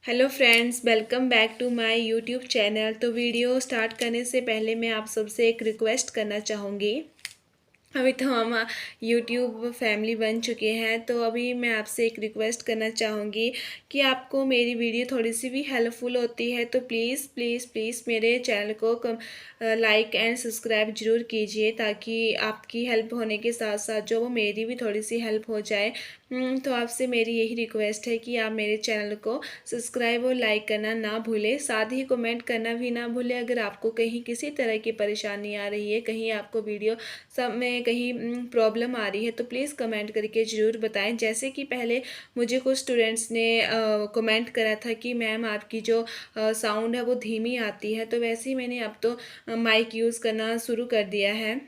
Hello friends, welcome back to my YouTube channel. तो video start करने से पहले मैं आप सबसे एक रिक्वेस्ट करना चाहूँगी। अभी तो हम यूट्यूब फैमिली बन चुके हैं, तो अभी मैं आपसे एक रिक्वेस्ट करना चाहूँगी कि आपको मेरी वीडियो थोड़ी सी भी हेल्पफुल होती है तो प्लीज़ प्लीज़ प्लीज़ मेरे चैनल को लाइक एंड सब्सक्राइब ज़रूर कीजिए, ताकि आपकी हेल्प होने के साथ साथ जो वो मेरी भी थोड़ी सी हेल्प हो जाए। तो आपसे मेरी यही रिक्वेस्ट है कि आप मेरे चैनल को सब्सक्राइब और लाइक करना ना भूलें, साथ ही कमेंट करना भी ना भूलें। अगर आपको कहीं किसी तरह की परेशानी आ रही है, कहीं आपको वीडियो सब में कहीं प्रॉब्लम आ रही है, तो प्लीज़ कमेंट करके ज़रूर बताएं। जैसे कि पहले मुझे कुछ स्टूडेंट्स ने कमेंट करा था कि मैम आपकी जो साउंड है वो धीमी आती है, तो वैसे ही मैंने अब तो माइक यूज़ करना शुरू कर दिया है।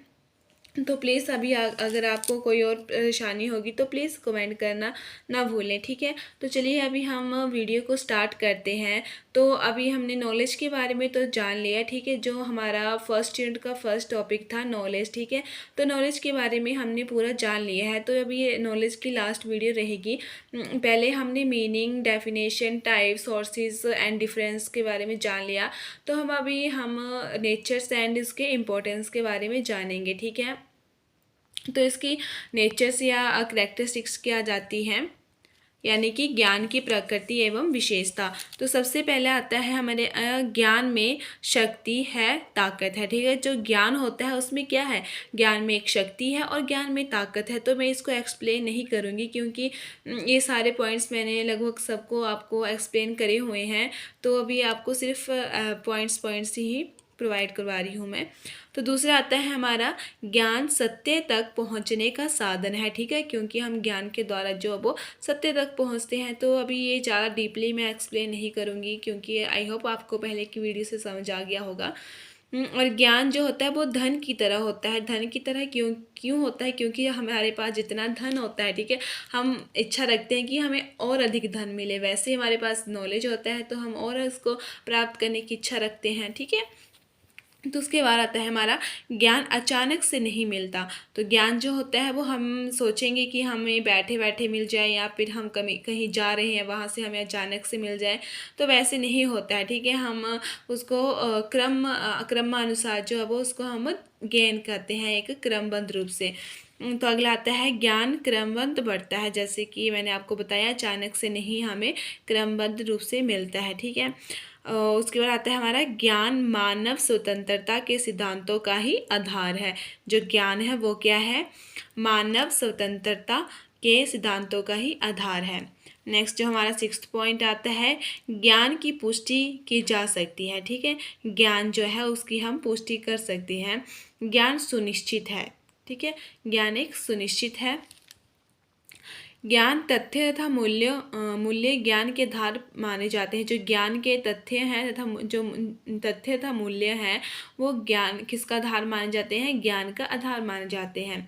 तो प्लीज़ अभी अगर आपको कोई और परेशानी होगी तो प्लीज़ कमेंट करना ना भूलें, ठीक है। तो चलिए अभी हम वीडियो को स्टार्ट करते हैं। तो अभी हमने नॉलेज के बारे में तो जान लिया, ठीक है। जो हमारा फर्स्ट यूनिट का फर्स्ट टॉपिक था नॉलेज, ठीक है। तो नॉलेज के बारे में हमने पूरा जान लिया है, तो अभी ये नॉलेज की लास्ट वीडियो रहेगी। पहले हमने meaning, definition, type, sources and difference के बारे में जान लिया। तो हम नेचर्स एंड इसके इम्पोर्टेंस के बारे में जानेंगे, ठीक है। तो इसकी नेचर्स या करैक्टरिस्टिक्स क्या जाती हैं, यानी कि ज्ञान की प्रकृति एवं विशेषता। तो सबसे पहले आता है हमारे ज्ञान में शक्ति है, ताकत है, ठीक है। जो ज्ञान होता है उसमें क्या है, ज्ञान में एक शक्ति है और ज्ञान में ताकत है। तो मैं इसको एक्सप्लेन नहीं करूँगी, क्योंकि ये सारे पॉइंट्स मैंने लगभग सबको आपको एक्सप्लेन करे हुए हैं। तो अभी आपको सिर्फ पॉइंट्स ही प्रोवाइड करवा रही हूँ मैं। तो दूसरा आता है हमारा ज्ञान सत्य तक पहुँचने का साधन है, ठीक है। क्योंकि हम ज्ञान के द्वारा जो वो सत्य तक पहुँचते हैं। तो अभी ये ज़्यादा डीपली मैं एक्सप्लेन नहीं करूँगी, क्योंकि आई होप आपको पहले की वीडियो से समझ आ गया होगा। और ज्ञान जो होता है वो धन की तरह होता है। धन की तरह क्यों क्यों होता है, क्योंकि हमारे पास जितना धन होता है, ठीक है, हम इच्छा रखते हैं कि हमें और अधिक धन मिले। वैसे हमारे पास नॉलेज होता है तो हम और उसको प्राप्त करने की इच्छा रखते हैं, ठीक है। तो उसके बाद आता है हमारा ज्ञान अचानक से नहीं मिलता। तो ज्ञान जो होता है वो हम सोचेंगे कि हमें बैठे बैठे मिल जाए, या फिर हम कहीं जा रहे हैं वहाँ से हमें अचानक से मिल जाए, तो वैसे नहीं होता है, ठीक है। हम उसको क्रमानुसार जो है वो उसको हम गेन करते हैं एक क्रमबद्ध रूप से। तो अगला आता है ज्ञान क्रमबद्ध बढ़ता है। जैसे कि मैंने आपको बताया, अचानक से नहीं, हमें क्रमबद्ध रूप से मिलता है, ठीक है। उसके बाद आता है हमारा ज्ञान मानव स्वतंत्रता के सिद्धांतों का ही आधार है। जो ज्ञान है वो क्या है, मानव स्वतंत्रता के सिद्धांतों का ही आधार है। नेक्स्ट जो हमारा सिक्स्थ पॉइंट आता है, ज्ञान की पुष्टि की जा सकती है, ठीक है। ज्ञान जो है उसकी हम पुष्टि कर सकते हैं। ज्ञान सुनिश्चित है, ठीक है। ज्ञान एक सुनिश्चित है। ज्ञान तथ्य तथा मूल्य ज्ञान के आधार माने जाते हैं। जो ज्ञान के तथ्य हैं तथा जो तथ्य तथा मूल्य हैं वो ज्ञान किसका आधार माने जाते हैं, ज्ञान का आधार माने जाते हैं।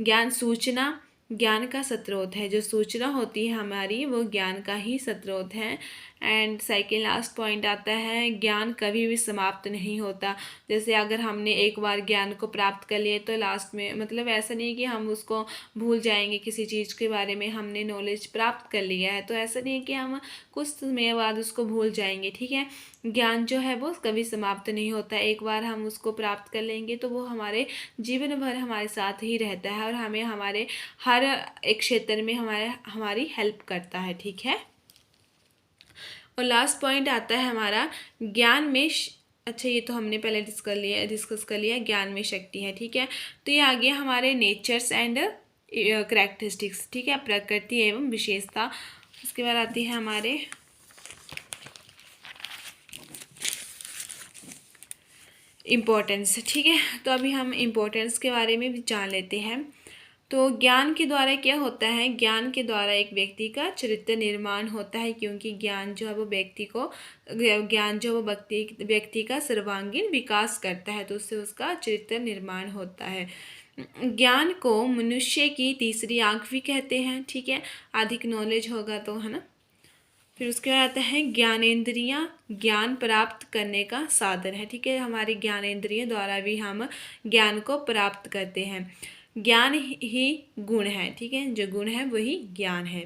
ज्ञान सूचना ज्ञान का स्रोत है। जो सूचना होती है हमारी वो ज्ञान का ही स्रोत है। एंड सेकेंड लास्ट पॉइंट आता है, ज्ञान कभी भी समाप्त नहीं होता। जैसे अगर हमने एक बार ज्ञान को प्राप्त कर लिए तो लास्ट में, मतलब ऐसा नहीं कि हम उसको भूल जाएंगे। किसी चीज़ के बारे में हमने नॉलेज प्राप्त कर लिया है तो ऐसा नहीं है कि हम कुछ समय बाद उसको भूल जाएंगे, ठीक है। ज्ञान जो है वो कभी समाप्त नहीं होता। एक बार हम उसको प्राप्त कर लेंगे तो वो हमारे जीवन भर हमारे साथ ही रहता है और हमें हमारे हर एक क्षेत्र में हमारी हेल्प करता है, ठीक है। और लास्ट पॉइंट आता है हमारा ज्ञान में अच्छा, ये तो हमने पहले डिस्कस कर लिया ज्ञान में शक्ति है, ठीक है। तो ये आ गया हमारे नेचर्स एंड करैक्टरिस्टिक्स, ठीक है, प्रकृति एवं विशेषता। उसके बाद आती है हमारे इम्पोर्टेंस, ठीक है। तो अभी हम इम्पोर्टेंस के बारे में भी जान लेते हैं। तो ज्ञान के द्वारा क्या होता है, ज्ञान के द्वारा एक व्यक्ति का चरित्र निर्माण होता है। क्योंकि ज्ञान जो है वो व्यक्ति का सर्वांगीण विकास करता है, तो उससे उसका चरित्र निर्माण होता है। ज्ञान को मनुष्य की तीसरी आंख भी कहते हैं, ठीक है। अधिक नॉलेज होगा तो, है ना। फिर उसके बाद आता है ज्ञानेंद्रियां ज्ञान प्राप्त करने का साधन है, ठीक है। हमारी ज्ञानेंद्रियों द्वारा भी हम ज्ञान को प्राप्त करते हैं। ज्ञान ही गुण है, ठीक है। जो गुण है वही ज्ञान है।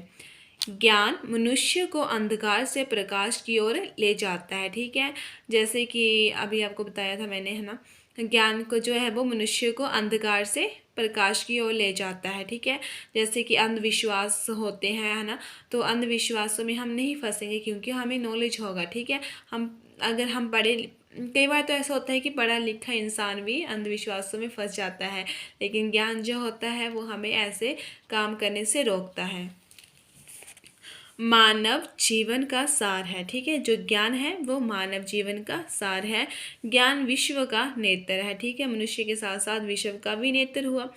ज्ञान मनुष्य को अंधकार से प्रकाश की ओर ले जाता है, ठीक है। जैसे कि अभी आपको बताया था मैंने, है ना, ज्ञान को जो है वो मनुष्य को अंधकार से प्रकाश की ओर ले जाता है, ठीक है। जैसे कि अंधविश्वास होते हैं, है ना, तो अंधविश्वासों में हम नहीं फंसेंगे क्योंकि हमें नॉलेज होगा, ठीक है। हम अगर हम पढ़े, कई बार तो ऐसा होता है कि पढ़ा लिखा इंसान भी अंधविश्वासों में फंस जाता है, लेकिन ज्ञान जो होता है वो हमें ऐसे काम करने से रोकता है। मानव जीवन का सार है, ठीक है। जो ज्ञान है वो मानव जीवन का सार है। ज्ञान विश्व का नेत्र है, ठीक है। मनुष्य के साथ साथ विश्व का भी नेत्र हुआ।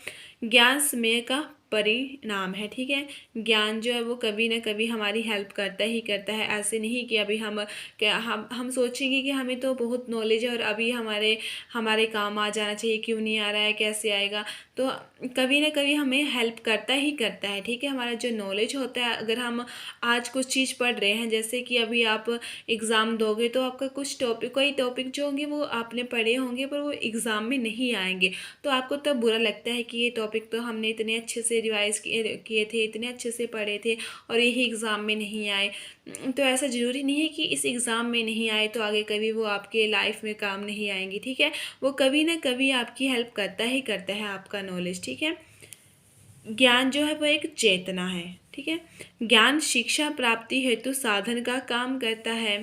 ज्ञान समय का परिणाम है, ठीक है। ज्ञान जो है वो कभी ना कभी हमारी हेल्प करता ही करता है। ऐसे नहीं कि अभी हम सोचेंगे कि हमें तो बहुत नॉलेज है और अभी हमारे हमारे काम आ जाना चाहिए, क्यों नहीं आ रहा है, कैसे आएगा। तो कभी ना कभी हमें हेल्प करता ही करता है, ठीक है। हमारा जो नॉलेज होता है, अगर हम आज कुछ चीज़ पढ़ रहे हैं, जैसे कि अभी आप एग्ज़ाम दोगे तो आपका कुछ टॉपिक, कोई टॉपिक जो होंगे वो आपने पढ़े होंगे पर वो एग्ज़ाम में नहीं आएंगे, तो आपको तब बुरा लगता है कि ये टॉपिक तो हमने इतने अच्छे से रिवाइज़ किए थे, इतने अच्छे से पढ़े थे और यही एग्ज़ाम में नहीं आए। तो ऐसा ज़रूरी नहीं है कि इस एग्ज़ाम में नहीं आए तो आगे कभी वो आपके लाइफ में काम नहीं आएंगी, ठीक है। वो कभी ना कभी आपकी हेल्प करता ही करता है, आपका नॉलेज, ठीक है। ज्ञान जो है वो एक चेतना है, ठीक है। ज्ञान शिक्षा प्राप्ति हेतु साधन का काम करता है।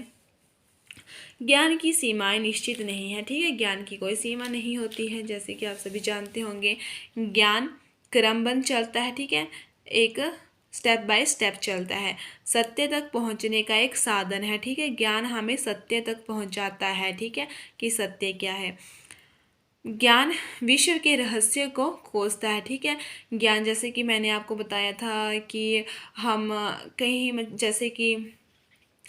ज्ञान की सीमाएं निश्चित नहीं है, ठीक है। ज्ञान की कोई सीमा नहीं होती है, जैसे कि आप सभी जानते होंगे। ज्ञान क्रमबद्ध चलता है, ठीक है, एक स्टेप बाय स्टेप चलता है। सत्य तक पहुंचने का एक साधन है, ठीक है। ज्ञान हमें सत्य तक पहुंचाता है, ठीक है, कि सत्य क्या है। ज्ञान विश्व के रहस्य को खोजता है, ठीक है। ज्ञान, जैसे कि मैंने आपको बताया था कि हम कहीं, जैसे कि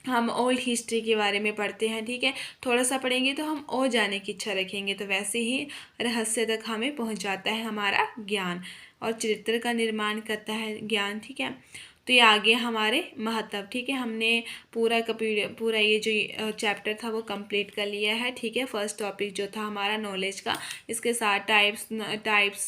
हम ओल्ड हिस्ट्री के बारे में पढ़ते हैं, ठीक है, थोड़ा सा पढ़ेंगे तो हम और जाने की इच्छा रखेंगे, तो वैसे ही रहस्य तक हमें पहुंचाता है हमारा ज्ञान, और चरित्र का निर्माण करता है ज्ञान, ठीक है। तो ये आगे हमारे महत्व, ठीक है। हमने पूरा ये जो चैप्टर था वो कंप्लीट कर लिया है, ठीक है। फर्स्ट टॉपिक जो था हमारा नॉलेज का, इसके साथ टाइप्स,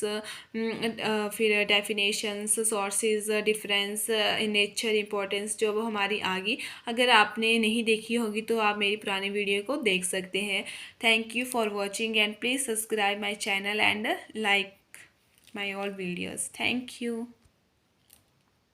फिर definitions, sources, difference in nature, importance, जो वो हमारी आ गई। अगर आपने नहीं देखी होगी तो आप मेरी पुरानी वीडियो को देख सकते हैं। Thank you for watching and please subscribe my channel and like my all videos. Thank you.